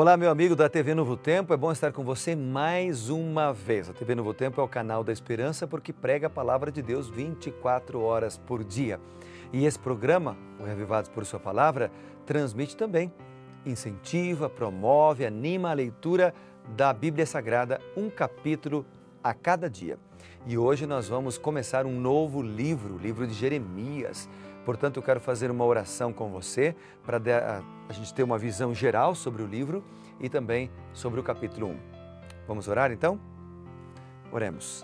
Olá, meu amigo da TV Novo Tempo, é bom estar com você mais uma vez. A TV Novo Tempo é o canal da esperança porque prega a palavra de Deus 24 horas por dia. E esse programa, o Reavivados por Sua Palavra, transmite também, incentiva, promove, anima a leitura da Bíblia Sagrada, um capítulo a cada dia. E hoje nós vamos começar um novo livro, o livro de Jeremias. Portanto, eu quero fazer uma oração com você para a gente ter uma visão geral sobre o livro e também sobre o capítulo 1. Vamos orar então? Oremos.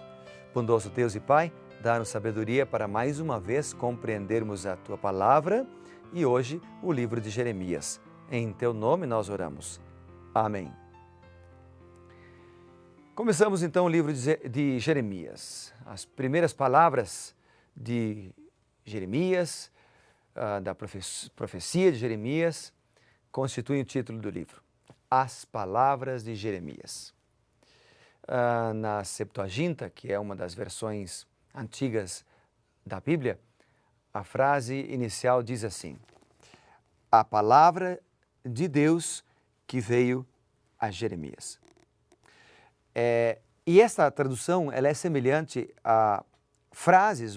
Bondoso Deus e Pai, dá-nos sabedoria para mais uma vez compreendermos a Tua palavra e hoje o livro de Jeremias. Em Teu nome nós oramos. Amém. Começamos então o livro de Jeremias. As primeiras palavras de Jeremias, da profecia de Jeremias, constituem o título do livro. As palavras de Jeremias. Na Septuaginta, que é uma das versões antigas da Bíblia, a frase inicial diz assim: a palavra de Deus que veio a Jeremias. E esta tradução ela é semelhante a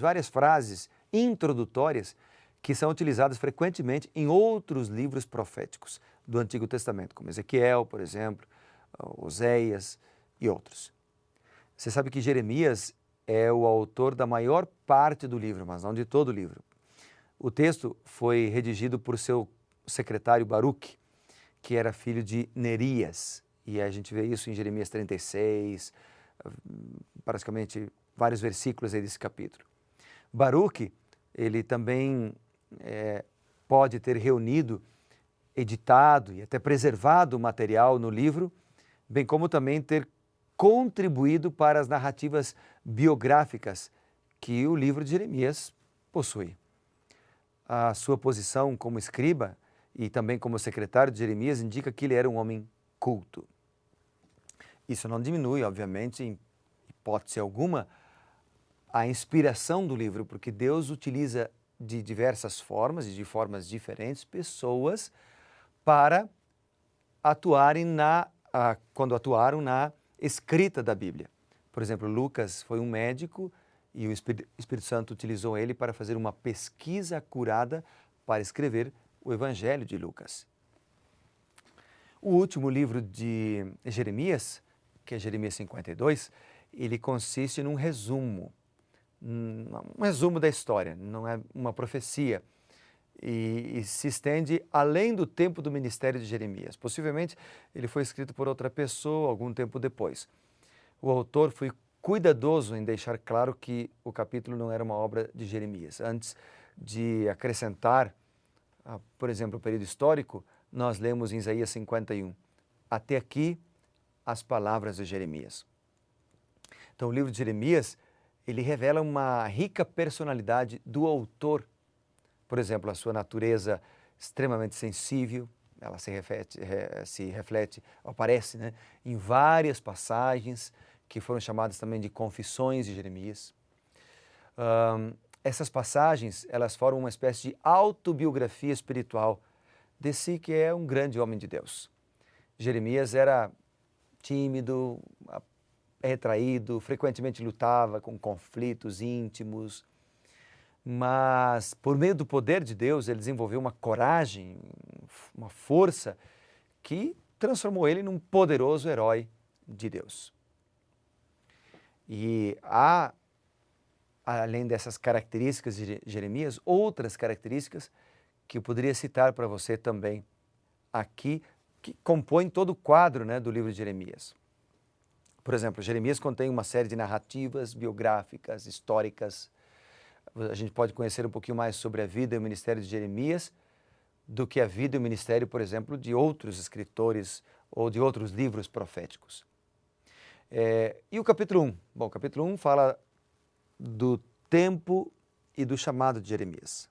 várias frases introdutórias que são utilizadas frequentemente em outros livros proféticos do Antigo Testamento, como Ezequiel, por exemplo, Oséias e outros. Você sabe que Jeremias é o autor da maior parte do livro, mas não de todo o livro. O texto foi redigido por seu secretário Baruque, que era filho de Nerias, e a gente vê isso em Jeremias 36, praticamente vários versículos aí desse capítulo. Baruque, ele também pode ter reunido, editado e até preservado o material no livro, bem como também ter contribuído para as narrativas biográficas que o livro de Jeremias possui. A sua posição como escriba e também como secretário de Jeremias indica que ele era um homem culto. Isso não diminui, obviamente, em hipótese alguma, a inspiração do livro, porque Deus utiliza de diversas formas e de formas diferentes pessoas para atuarem quando atuaram na escrita da Bíblia. Por exemplo, Lucas foi um médico e o Espírito Santo utilizou ele para fazer uma pesquisa acurada para escrever o Evangelho de Lucas. O último livro de Jeremias, que é Jeremias 52, ele consiste num resumo da história, não é uma profecia, e se estende além do tempo do ministério de Jeremias. Possivelmente ele foi escrito por outra pessoa algum tempo depois. O autor foi cuidadoso em deixar claro que o capítulo não era uma obra de Jeremias. Antes de acrescentar, por exemplo, o período histórico, nós lemos em Isaías 51, até aqui as palavras de Jeremias. Então o livro de Jeremias, ele revela uma rica personalidade do autor. Por exemplo, a sua natureza extremamente sensível, ela aparece, né, em várias passagens que foram chamadas também de confissões de Jeremias. Essas passagens, elas formam uma espécie de autobiografia espiritual de si, que é um grande homem de Deus. Jeremias era tímido, retraído, frequentemente lutava com conflitos íntimos, mas por meio do poder de Deus ele desenvolveu uma coragem, uma força que transformou ele num poderoso herói de Deus. E há, além dessas características de Jeremias, outras características que eu poderia citar para você também aqui, que compõem todo o quadro, né, do livro de Jeremias. Por exemplo, Jeremias contém uma série de narrativas biográficas, históricas. A gente pode conhecer um pouquinho mais sobre a vida e o ministério de Jeremias do que a vida e o ministério, por exemplo, de outros escritores ou de outros livros proféticos. E o capítulo 1? Bom, o capítulo 1 fala do tempo e do chamado de Jeremias.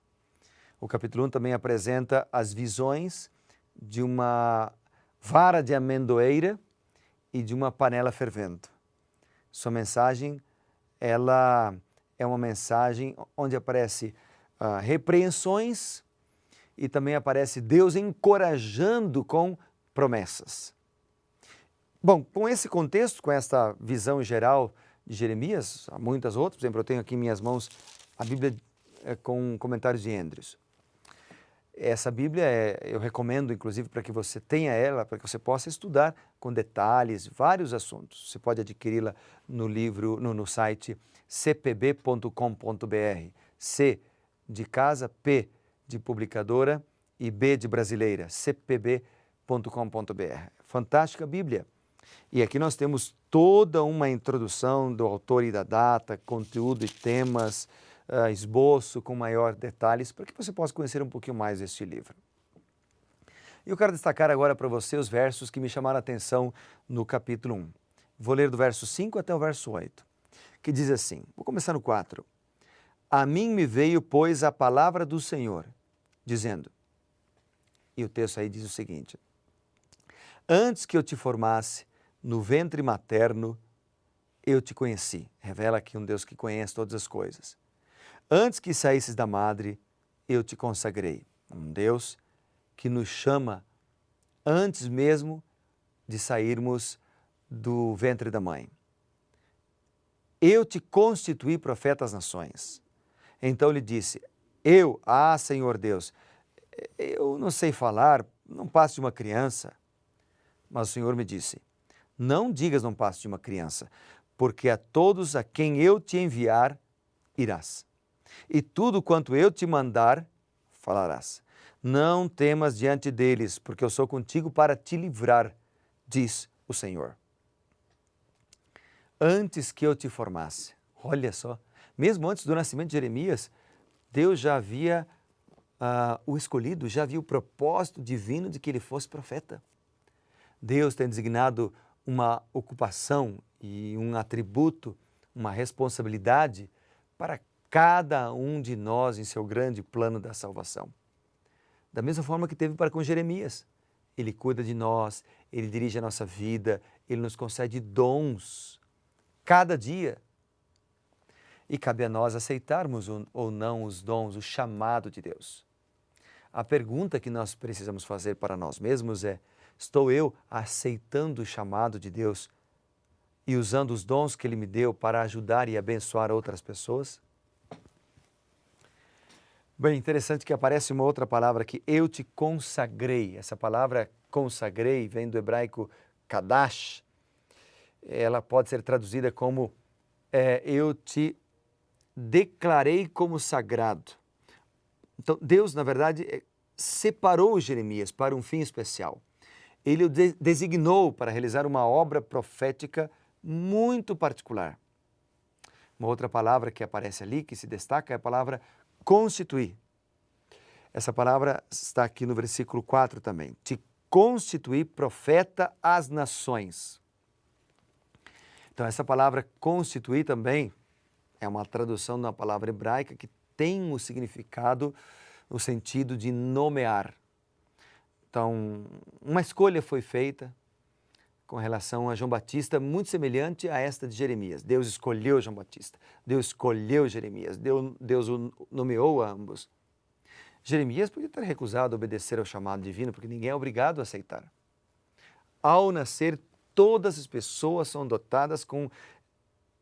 O capítulo 1 também apresenta as visões de uma vara de amendoeira e de uma panela fervendo. Sua mensagem, ela é uma mensagem onde aparece repreensões e também aparece Deus encorajando com promessas. Bom, com esse contexto, com esta visão geral de Jeremias, há muitas outras, por exemplo, eu tenho aqui em minhas mãos a Bíblia com comentários de Andrews. Essa Bíblia eu recomendo, inclusive, para que você tenha ela, para que você possa estudar com detalhes vários assuntos. Você pode adquiri-la no site cpb.com.br. C de casa, P de publicadora e B de brasileira, cpb.com.br. Fantástica Bíblia. E aqui nós temos toda uma introdução do autor e da data, conteúdo e temas, esboço com maior detalhes, para que você possa conhecer um pouquinho mais este livro. E eu quero destacar agora para você os versos que me chamaram a atenção no capítulo 1. Vou ler do verso 5 até o verso 8, que diz assim, vou começar no 4. A mim me veio, pois, a palavra do Senhor, dizendo, e o texto aí diz o seguinte, antes que eu te formasse no ventre materno, eu te conheci. Revela aqui um Deus que conhece todas as coisas. Antes que saísses da madre, eu te consagrei. Um Deus que nos chama antes mesmo de sairmos do ventre da mãe. Eu te constituí profeta às nações. Então lhe disse, Senhor Deus, eu não sei falar, não passo de uma criança. Mas o Senhor me disse, não digas não passo de uma criança, porque a todos a quem eu te enviar, irás. E tudo quanto eu te mandar, falarás. Não temas diante deles, porque eu sou contigo para te livrar, diz o Senhor. Antes que eu te formasse, olha só, mesmo antes do nascimento de Jeremias, Deus já havia o escolhido, já havia o propósito divino de que ele fosse profeta. Deus tem designado uma ocupação e um atributo, uma responsabilidade para cada um de nós em seu grande plano da salvação. Da mesma forma que teve para com Jeremias. Ele cuida de nós, ele dirige a nossa vida, ele nos concede dons cada dia. E cabe a nós aceitarmos ou não os dons, o chamado de Deus. A pergunta que nós precisamos fazer para nós mesmos é, estou eu aceitando o chamado de Deus e usando os dons que Ele me deu para ajudar e abençoar outras pessoas? Bem, interessante que aparece uma outra palavra aqui, eu te consagrei. Essa palavra consagrei vem do hebraico kadash. Ela pode ser traduzida como eu te declarei como sagrado. Então, Deus, na verdade, separou Jeremias para um fim especial. Ele o designou para realizar uma obra profética muito particular. Uma outra palavra que aparece ali, que se destaca, é a palavra constituir. Essa palavra está aqui no versículo 4 também. Te constituir profeta às nações. Então, essa palavra constituir também é uma tradução de uma palavra hebraica que tem o significado, o sentido de nomear. Então, uma escolha foi feita com relação a João Batista, muito semelhante a esta de Jeremias. Deus escolheu João Batista, Deus escolheu Jeremias, Deus o nomeou a ambos. Jeremias podia ter recusado obedecer ao chamado divino, porque ninguém é obrigado a aceitar. Ao nascer, todas as pessoas são dotadas com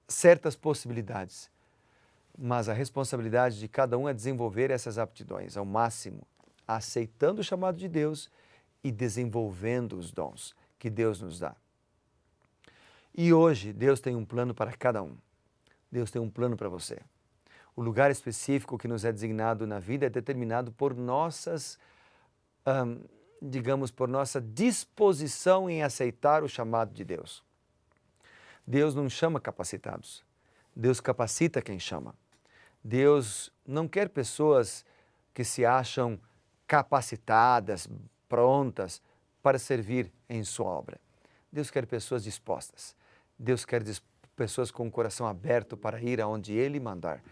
certas possibilidades, mas a responsabilidade de cada um é desenvolver essas aptidões ao máximo, aceitando o chamado de Deus e desenvolvendo os dons que Deus nos dá. E hoje, Deus tem um plano para cada um. Deus tem um plano para você. O lugar específico que nos é designado na vida é determinado por nossas, por nossa disposição em aceitar o chamado de Deus. Deus não chama capacitados. Deus capacita quem chama. Deus não quer pessoas que se acham capacitadas, prontas para servir em sua obra. Deus quer pessoas dispostas. Deus quer pessoas com o coração aberto para ir aonde Ele mandar.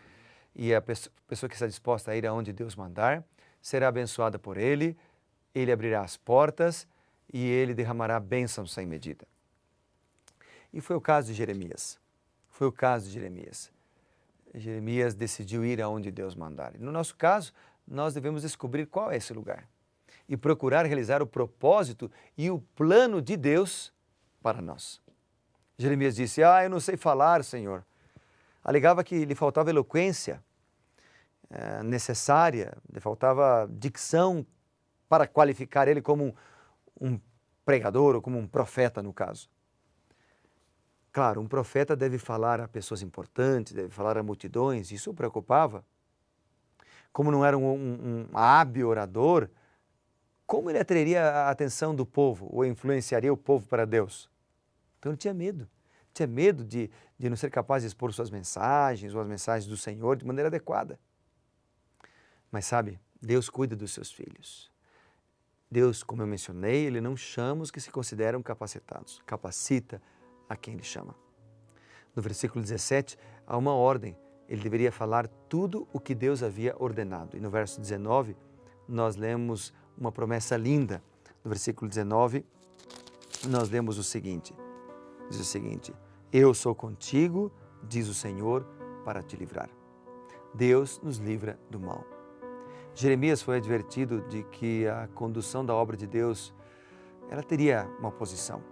E a pessoa que está disposta a ir aonde Deus mandar será abençoada por Ele, Ele abrirá as portas e Ele derramará bênçãos sem medida. E foi o caso de Jeremias. Foi o caso de Jeremias. Jeremias decidiu ir aonde Deus mandar. No nosso caso, nós devemos descobrir qual é esse lugar e procurar realizar o propósito e o plano de Deus para nós. Jeremias disse, eu não sei falar, Senhor. Alegava que lhe faltava eloquência necessária, lhe faltava dicção para qualificar ele como um pregador ou como um profeta, no caso. Claro, um profeta deve falar a pessoas importantes, deve falar a multidões, isso o preocupava. Como não era um hábil orador, como ele atrairia a atenção do povo ou influenciaria o povo para Deus? Então ele tinha medo. Tinha medo de não ser capaz de expor suas mensagens ou as mensagens do Senhor de maneira adequada. Mas sabe, Deus cuida dos seus filhos. Deus, como eu mencionei, Ele não chama os que se consideram capacitados. Capacita a quem Ele chama. No versículo 17, há uma ordem. Ele deveria falar tudo o que Deus havia ordenado. E no verso 19, nós lemos uma promessa linda. No versículo 19, nós lemos o seguinte. Diz o seguinte, eu sou contigo, diz o Senhor, para te livrar. Deus nos livra do mal. Jeremias foi advertido de que a condução da obra de Deus, ela teria uma oposição.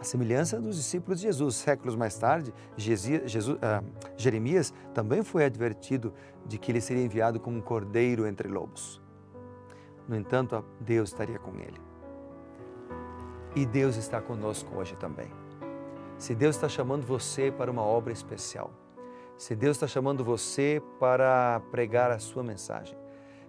A semelhança dos discípulos de Jesus, séculos mais tarde, Jeremias também foi advertido de que ele seria enviado como um cordeiro entre lobos. No entanto, Deus estaria com ele. E Deus está conosco hoje também. Se Deus está chamando você para uma obra especial, se Deus está chamando você para pregar a sua mensagem,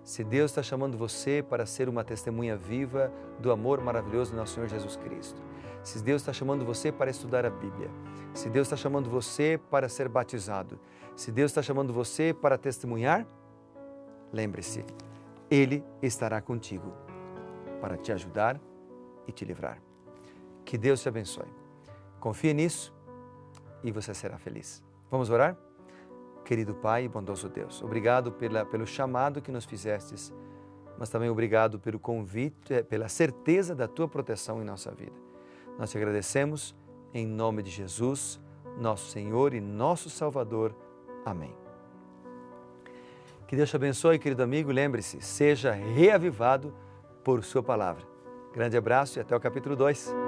se Deus está chamando você para ser uma testemunha viva do amor maravilhoso do nosso Senhor Jesus Cristo, se Deus está chamando você para estudar a Bíblia, se Deus está chamando você para ser batizado, se Deus está chamando você para testemunhar, lembre-se, Ele estará contigo para te ajudar e te livrar. Que Deus te abençoe. Confie nisso e você será feliz. Vamos orar? Querido Pai e bondoso Deus, obrigado pelo chamado que nos fizestes, mas também obrigado pelo convite, pela certeza da Tua proteção em nossa vida. Nós te agradecemos em nome de Jesus, nosso Senhor e nosso Salvador. Amém. Que Deus te abençoe, querido amigo. Lembre-se, seja reavivado por Sua palavra. Grande abraço e até o capítulo 2.